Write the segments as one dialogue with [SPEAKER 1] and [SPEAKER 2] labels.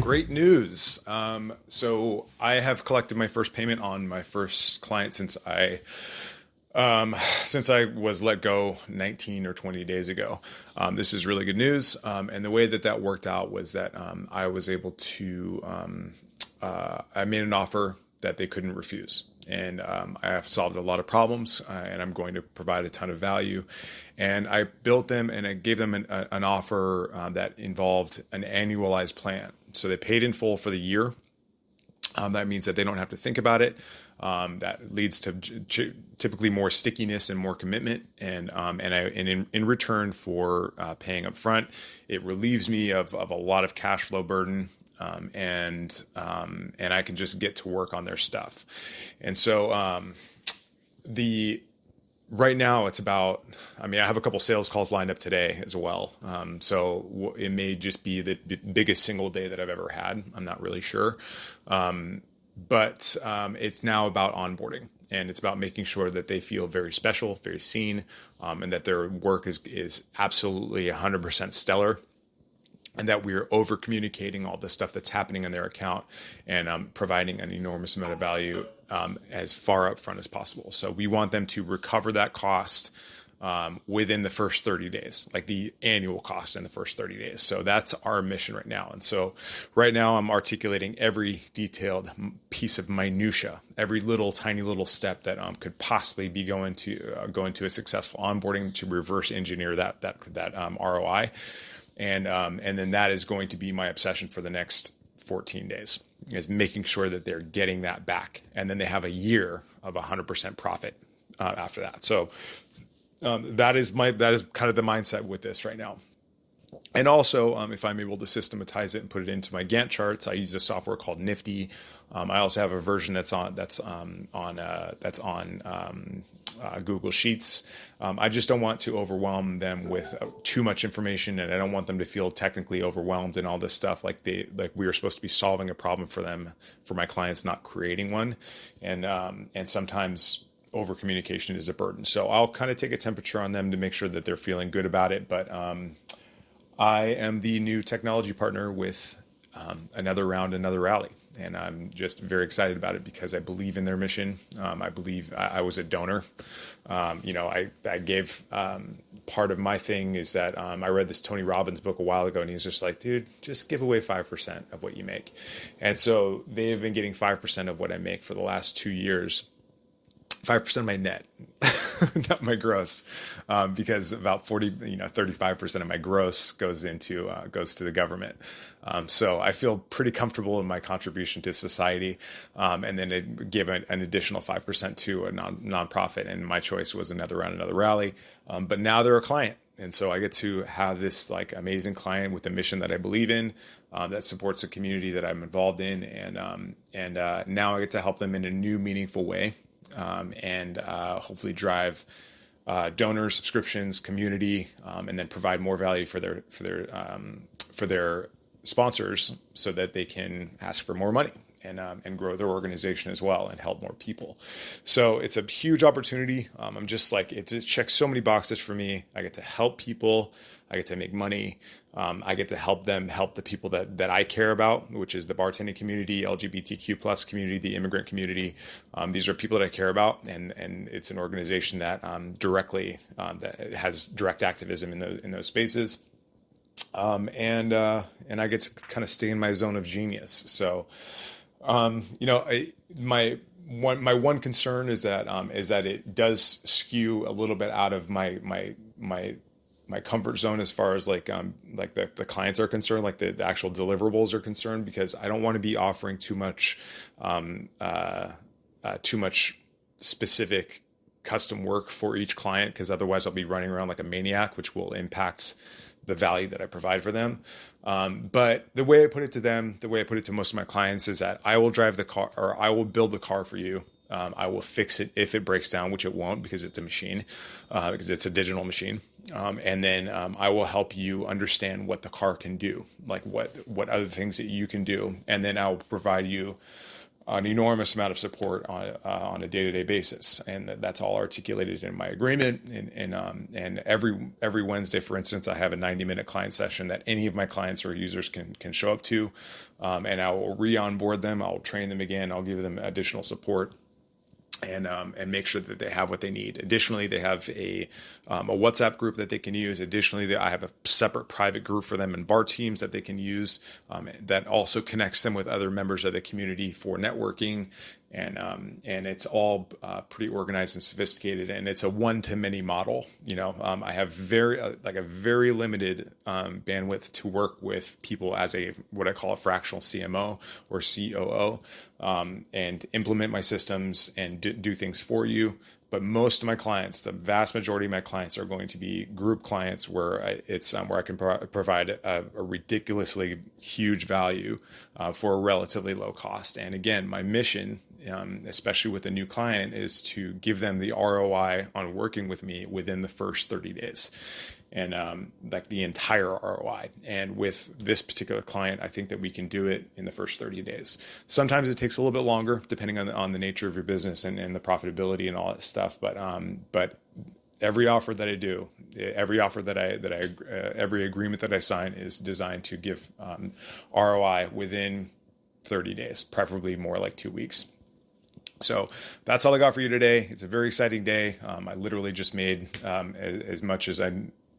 [SPEAKER 1] Great news. So I have collected my first payment on my first client since I was let go 19 or 20 days ago. This is really good news. And the way that worked out was that I was able to, I made an offer that they couldn't refuse. And I have solved a lot of problems, and I'm going to provide a ton of value. And I built them and I gave them an offer that involved an annualized plan. So they paid in full for the year. That means that they don't have to think about it. That leads to typically more stickiness and more commitment. And in return for paying up front, it relieves me of a lot of cash flow burden. And I can just get to work on their stuff. And so right now it's about, I have a couple sales calls lined up today as well. So it may just be the biggest single day that I've ever had. I'm not really sure. But it's now about onboarding, and it's about making sure that they feel very special, very seen, and that their work is absolutely 100% stellar. And that we're over communicating all the stuff that's happening in their account and providing an enormous amount of value as far up front as possible. So we want them to recover that cost within the first 30 days, like the annual cost in the first 30 days. So that's our mission right now. And so right now I'm articulating every detailed piece of minutia, every tiny little step that could possibly be going to a successful onboarding to reverse engineer that ROI. And then that is going to be my obsession for the next 14 days, is making sure that they're getting that back. And then they have a year of 100% profit after that. So that is kind of the mindset with this right now. And also, if I'm able to systematize it and put it into my Gantt charts, I use a software called Nifty. I also have a version that's on Google Sheets. I just don't want to overwhelm them with too much information, and I don't want them to feel technically overwhelmed and all this stuff. Like we are supposed to be solving a problem for them, for my clients, not creating one. And sometimes over communication is a burden. So I'll kind of take a temperature on them to make sure that they're feeling good about it. But I am the new technology partner with another rally. And I'm just very excited about it because I believe in their mission. I believe I was a donor. I gave part of my thing is that I read this Tony Robbins book a while ago, and he's just like, dude, just give away 5% of what you make. And so they have been getting 5% of what I make for the last 2 years. 5% of my net, not my gross, because about 35% of my gross goes to the government. So I feel pretty comfortable in my contribution to society. And then it give an additional 5% to a nonprofit. And my choice was another rally. But now they're a client. And so I get to have this like amazing client with a mission that I believe in, that supports a community that I'm involved in. And now I get to help them in a new, meaningful way. And hopefully drive donors, subscriptions, community, and then provide more value for their sponsors so that they can ask for more money and grow their organization as well and help more people. So it's a huge opportunity. I'm just like, it checks so many boxes for me. I get to help people. I get to make money. I get to help the people that I care about, which is the bartending community, LGBTQ plus community, the immigrant community. These are people that I care about, and it's an organization that that has direct activism in those spaces. And I get to kind of stay in my zone of genius. So, my one concern is that it does skew a little bit out of my comfort zone as far as like the clients are concerned, like the actual deliverables are concerned, because I don't want to be offering too much specific custom work for each client, because otherwise I'll be running around like a maniac, which will impact the value that I provide for them. But the way I put it to them, the way I put it to most of my clients is that I will drive the car, or I will build the car for you. I will fix it if it breaks down, which it won't, because it's a machine, because it's a digital machine. And then I will help you understand what the car can do, like what other things that you can do. And then I'll provide you an enormous amount of support on a day-to-day basis, and that's all articulated in my agreement. And every Wednesday, for instance, I have a 90-minute client session that any of my clients or users can show up to, and I will re-onboard them. I'll train them again. I'll give them additional support. And make sure that they have what they need. Additionally, they have a WhatsApp group that they can use. Additionally, I have a separate private group for them in bar teams that they can use, that also connects them with other members of the community for networking. And it's all pretty organized and sophisticated, and it's a one-to-many model. I have a very limited bandwidth to work with people as what I call a fractional CMO or COO, and implement my systems and do things for you. But most of my clients, the vast majority of my clients, are going to be group clients where I can provide a ridiculously huge value for a relatively low cost. And again, my mission, especially with a new client, is to give them the ROI on working with me within the first 30 days. And like the entire ROI. And with this particular client, I think that we can do it in the first 30 days. Sometimes it takes a little bit longer, depending on the nature of your business and the profitability and all that stuff. But every offer that I do, every agreement that I sign is designed to give ROI within 30 days, preferably more like 2 weeks. So that's all I got for you today. It's a very exciting day. I literally just made as much as I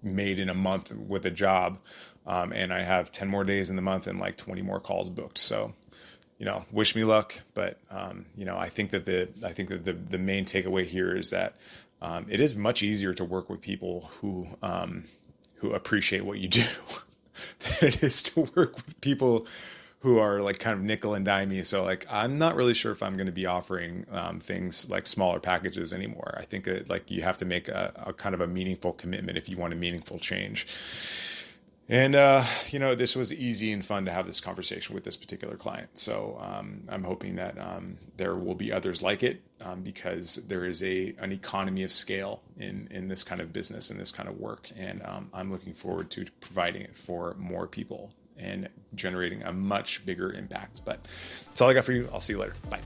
[SPEAKER 1] made in a month with a job, and I have 10 more days in the month and like 20 more calls booked. So, wish me luck. But I think that the main takeaway here is that it is much easier to work with people who appreciate what you do than it is to work with people who are like kind of nickel and dimey. So like, I'm not really sure if I'm going to be offering things like smaller packages anymore. I think that like you have to make a kind of a meaningful commitment if you want a meaningful change. And, this was easy and fun to have this conversation with this particular client. So I'm hoping that there will be others like it, because there is an economy of scale in this kind of business and this kind of work. And I'm looking forward to providing it for more people and generating a much bigger impact. But that's all I got for you. I'll see you later. Bye.